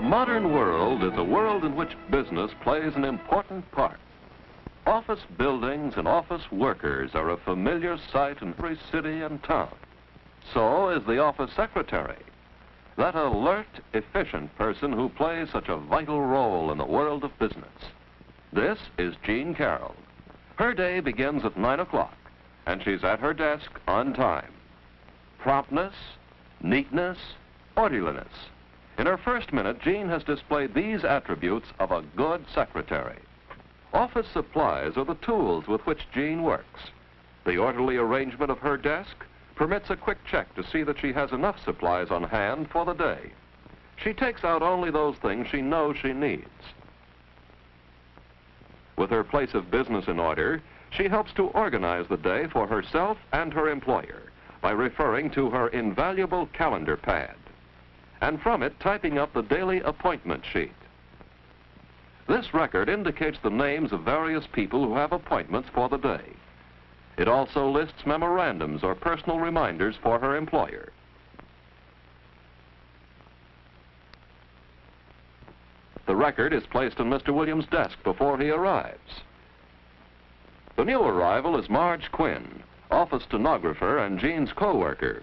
The modern world is a world in which business plays an important part. Office buildings and office workers are a familiar sight in every city and town. So is the office secretary, that alert, efficient person who plays such a vital role in the world of business. This is Jean Carroll. Her day begins at 9 o'clock, and she's at her desk on time. Promptness, neatness, orderliness. In her first minute, Jean has displayed these attributes of a good secretary. Office supplies are the tools with which Jean works. The orderly arrangement of her desk permits a quick check to see that she has enough supplies on hand for the day. She takes out only those things she knows she needs. With her place of business in order, she helps to organize the day for herself and her employer by referring to her invaluable calendar pad, and from it typing up the daily appointment sheet. This record indicates the names of various people who have appointments for the day. It also lists memorandums or personal reminders for her employer. The record is placed on Mr. Williams' desk before he arrives. The new arrival is Marge Quinn, office stenographer and Jean's co-worker.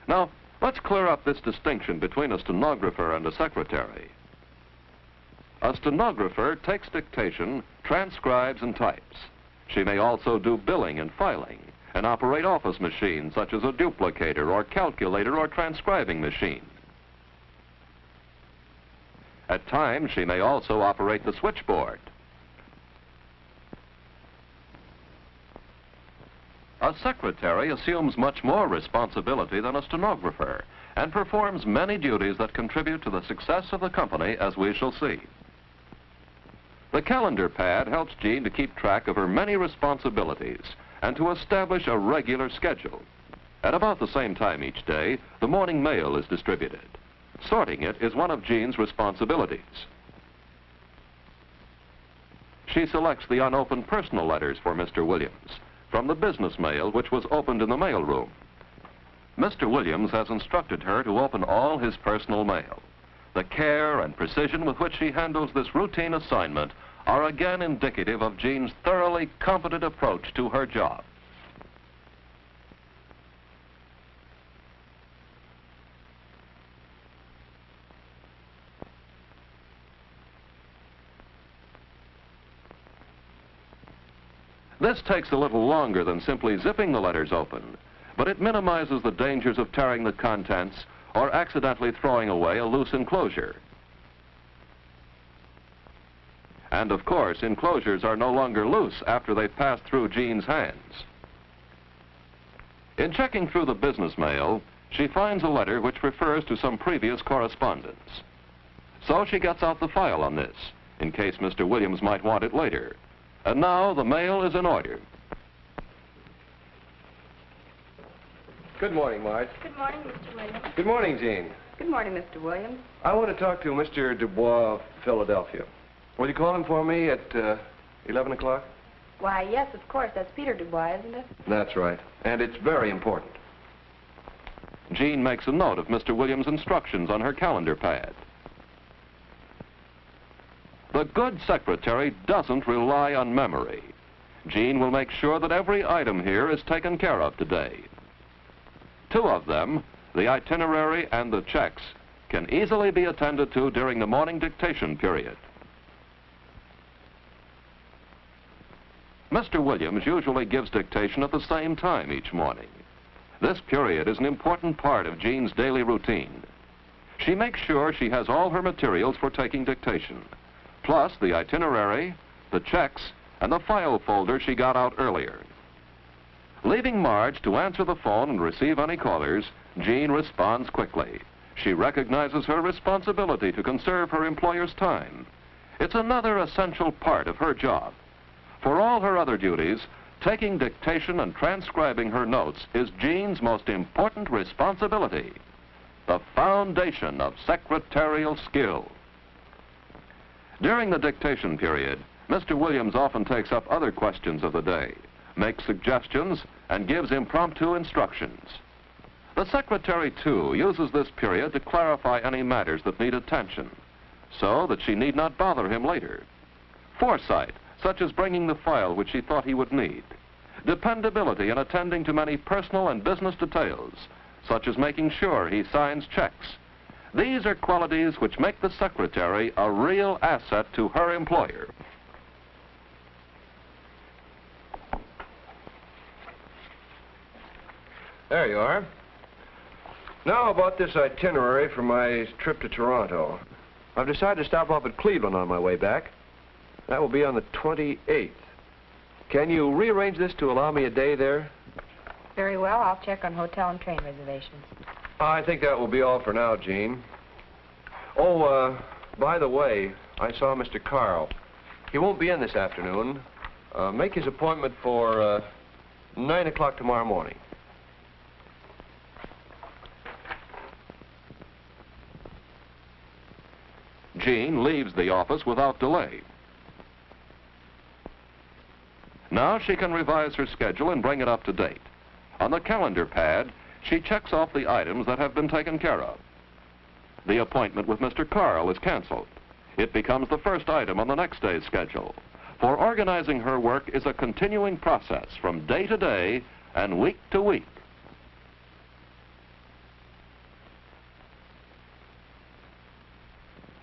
Now, let's clear up this distinction between a stenographer and a secretary. A stenographer takes dictation, transcribes, and types. She may also do billing and filing, and operate office machines such as a duplicator or calculator or transcribing machine. At times, she may also operate the switchboard. A secretary assumes much more responsibility than a stenographer and performs many duties that contribute to the success of the company, as we shall see. The calendar pad helps Jean to keep track of her many responsibilities and to establish a regular schedule. At about the same time each day, the morning mail is distributed. Sorting it is one of Jean's responsibilities. She selects the unopened personal letters for Mr. Williams from the business mail which was opened in the mail room. Mr. Williams has instructed her to open all his personal mail. The care and precision with which she handles this routine assignment are again indicative of Jean's thoroughly competent approach to her job. This takes a little longer than simply zipping the letters open, but it minimizes the dangers of tearing the contents or accidentally throwing away a loose enclosure. And of course, enclosures are no longer loose after they pass through Jean's hands. In checking through the business mail, she finds a letter which refers to some previous correspondence. So she gets out the file on this, in case Mr. Williams might want it later. And now the mail is in order. Good morning, Marge. Good morning, Mr. Williams. Good morning, Jean. Good morning, Mr. Williams. I want to talk to Mr. Dubois of Philadelphia. Will you call him for me at 11 o'clock? Why, yes, of course. That's Peter Dubois, isn't it? That's right. And it's very important. Jean makes a note of Mr. Williams' instructions on her calendar pad. The good secretary doesn't rely on memory. Jean will make sure that every item here is taken care of today. Two of them, the itinerary and the checks, can easily be attended to during the morning dictation period. Mr. Williams usually gives dictation at the same time each morning. This period is an important part of Jean's daily routine. She makes sure she has all her materials for taking dictation, plus the itinerary, the checks, and the file folder she got out earlier. Leaving Marge to answer the phone and receive any callers, Jean responds quickly. She recognizes her responsibility to conserve her employer's time. It's another essential part of her job. For all her other duties, taking dictation and transcribing her notes is Jean's most important responsibility, the foundation of secretarial skill. During the dictation period, Mr. Williams often takes up other questions of the day, makes suggestions, and gives impromptu instructions. The secretary, too, uses this period to clarify any matters that need attention, so that she need not bother him later. Foresight, such as bringing the file which she thought he would need. Dependability in attending to many personal and business details, such as making sure he signs checks. These are qualities which make the secretary a real asset to her employer. There you are. Now about this itinerary for my trip to Toronto. I've decided to stop off at Cleveland on my way back. That will be on the 28th. Can you rearrange this to allow me a day there? Very well. I'll check on hotel and train reservations. I think that will be all for now, Jean. Oh, by the way, I saw Mr. Carl. He won't be in this afternoon. Make his appointment for 9 o'clock tomorrow morning. Jean leaves the office without delay. Now she can revise her schedule and bring it up to date. On the calendar pad, she checks off the items that have been taken care of. The appointment with Mr. Carl is canceled. It becomes the first item on the next day's schedule. For organizing her work is a continuing process from day to day and week to week.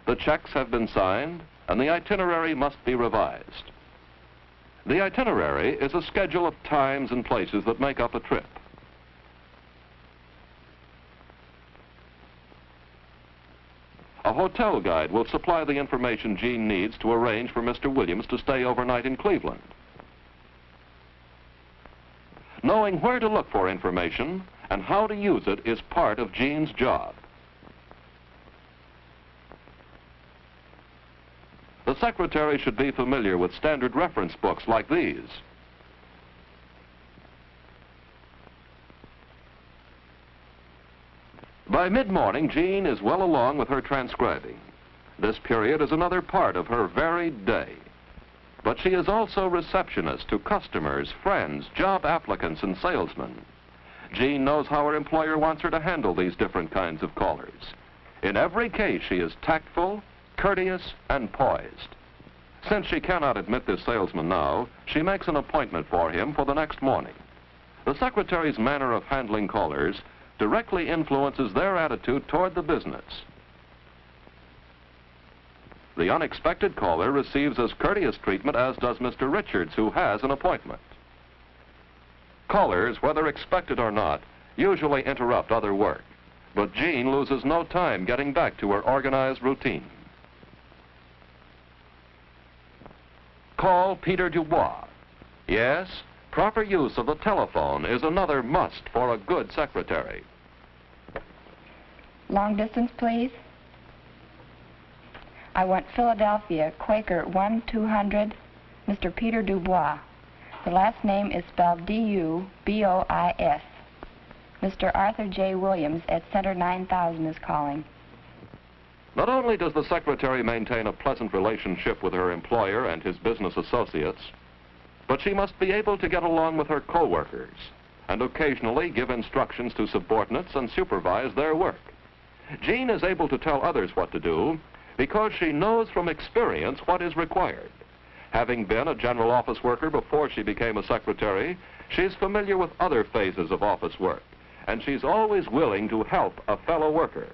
The checks have been signed, and the itinerary must be revised. The itinerary is a schedule of times and places that make up a trip. A hotel guide will supply the information Jean needs to arrange for Mr. Williams to stay overnight in Cleveland. Knowing where to look for information and how to use it is part of Jean's job. The secretary should be familiar with standard reference books like these. By mid-morning, Jean is well along with her transcribing. This period is another part of her varied day. But she is also receptionist to customers, friends, job applicants, and salesmen. Jean knows how her employer wants her to handle these different kinds of callers. In every case, she is tactful, courteous, and poised. Since she cannot admit this salesman now, she makes an appointment for him for the next morning. The secretary's manner of handling callers directly influences their attitude toward the business. The unexpected caller receives as courteous treatment as does Mr. Richards, who has an appointment. Callers, whether expected or not, usually interrupt other work, but Jean loses no time getting back to her organized routine. Call Peter Dubois. Yes, proper use of the telephone is another must for a good secretary. Long distance, please. I want Philadelphia, Quaker 1-200, Mr. Peter Dubois. The last name is spelled D-U-B-O-I-S. Mr. Arthur J. Williams at Center 9000 is calling. Not only does the secretary maintain a pleasant relationship with her employer and his business associates, but she must be able to get along with her co-workers and occasionally give instructions to subordinates and supervise their work. Jean is able to tell others what to do because she knows from experience what is required. Having been a general office worker before she became a secretary, she's familiar with other phases of office work, and she's always willing to help a fellow worker.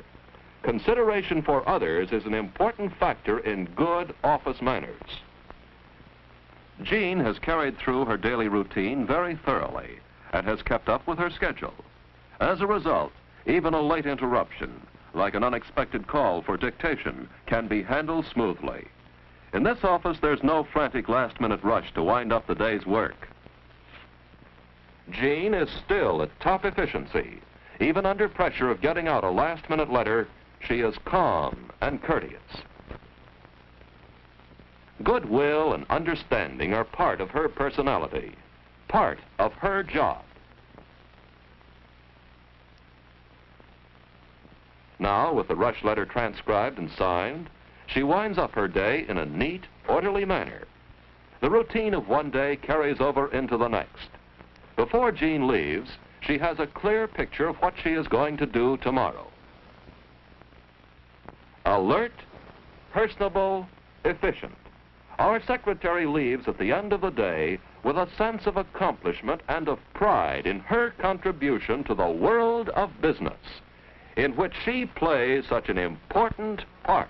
Consideration for others is an important factor in good office manners. Jean has carried through her daily routine very thoroughly and has kept up with her schedule. As a result, even a late interruption, like an unexpected call for dictation, can be handled smoothly. In this office, there's no frantic last-minute rush to wind up the day's work. Jean is still at top efficiency. Even under pressure of getting out a last-minute letter, she is calm and courteous. Goodwill and understanding are part of her personality, part of her job. Now, with the rush letter transcribed and signed, she winds up her day in a neat, orderly manner. The routine of one day carries over into the next. Before Jean leaves, she has a clear picture of what she is going to do tomorrow. Alert, personable, efficient. Our secretary leaves at the end of the day with a sense of accomplishment and of pride in her contribution to the world of business, in which she plays such an important part.